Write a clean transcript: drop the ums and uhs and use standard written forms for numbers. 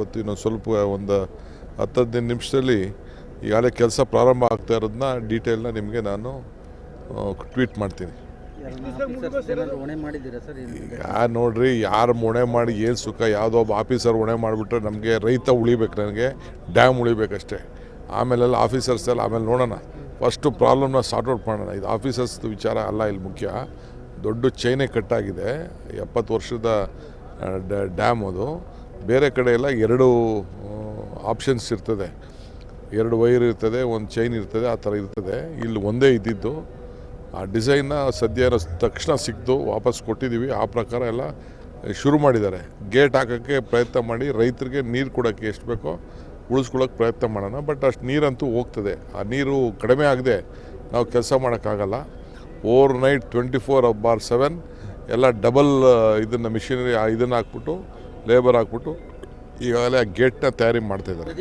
ಇವತ್ತು ಇನ್ನೊಂದು ಸ್ವಲ್ಪ ಒಂದು 10-15 ನಿಮಿಷದಲ್ಲಿ ಈಗಾಗಲೇ ಕೆಲಸ ಪ್ರಾರಂಭ ಆಗ್ತಾ ಇರೋದನ್ನ ಡೀಟೇಲ್ನ ನಿಮಗೆ ನಾನು ಟ್ವೀಟ್ ಮಾಡ್ತೀನಿ. ಈಗ ನೋಡ್ರಿ, ಯಾರು ಹೊಣೆ ಮಾಡಿ ಏನು ಸುಖ, ಯಾವುದೋ ಒಬ್ಬ ಆಫೀಸರ್ ಹೊಣೆ ಮಾಡಿಬಿಟ್ರೆ ನಮಗೆ ರೈತ ಉಳಿಬೇಕು, ನನಗೆ ಡ್ಯಾಮ್ ಉಳಿಬೇಕಷ್ಟೇ. ಆಮೇಲೆಲ್ಲ ಆಫೀಸರ್ಸ್ ಎಲ್ಲ ಆಮೇಲೆ ನೋಡೋಣ. ಫಸ್ಟು ಪ್ರಾಬ್ಲಮ್ನ ಸಾರ್ಟ್ಔಟ್ ಮಾಡೋಣ. ಇದು ಆಫೀಸರ್ಸ್ದು ವಿಚಾರ ಅಲ್ಲ ಇಲ್ಲಿ ಮುಖ್ಯ. ದೊಡ್ಡ ಚೈನೇ ಕಟ್ಟಾಗಿದೆ, 70 ವರ್ಷದ ಡ್ಯಾಮ್ ಅದು. ಬೇರೆ ಕಡೆ ಎಲ್ಲ 2 ಆಪ್ಷನ್ಸ್ ಇರ್ತದೆ, 2 ವೈರ್ ಇರ್ತದೆ, 1 ಚೈನ್ ಇರ್ತದೆ, ಆ ಥರ ಇರ್ತದೆ. ಇಲ್ಲಿ ಒಂದೇ ಇದ್ದಿದ್ದು. ಆ ಡಿಸೈನ್ನ ಸದ್ಯ ತಕ್ಷಣ ಸಿಕ್ತು, ವಾಪಸ್ ಕೊಟ್ಟಿದ್ದೀವಿ. ಆ ಪ್ರಕಾರ ಎಲ್ಲ ಶುರು ಮಾಡಿದ್ದಾರೆ. ಗೇಟ್ ಹಾಕೋಕ್ಕೆ ಪ್ರಯತ್ನ ಮಾಡಿ ರೈತರಿಗೆ ನೀರು ಕೊಡೋಕ್ಕೆ ಎಷ್ಟು ಬೇಕೋ ಉಳಿಸ್ಕೊಳ್ಳೋಕೆ ಪ್ರಯತ್ನ ಮಾಡೋಣ. ಬಟ್ ಅಷ್ಟು ನೀರಂತೂ ಹೋಗ್ತದೆ. ಆ ನೀರು ಕಡಿಮೆ ಆಗದೆ ನಾವು ಕೆಲಸ ಮಾಡೋಕ್ಕಾಗಲ್ಲ. ಓವರ್ ನೈಟ್ 24/7 ಎಲ್ಲ ಡಬಲ್ ಇದನ್ನು ಮಿಷಿನರಿ ಇದನ್ನು ಹಾಕ್ಬಿಟ್ಟು ಲೇಬರ್ ಹಾಕ್ಬಿಟ್ಟು ಈಗಾಗಲೇ ಆ ಗೇಟ್ನ ತಯಾರಿ ಮಾಡ್ತಾಯಿದ್ದಾರೆ.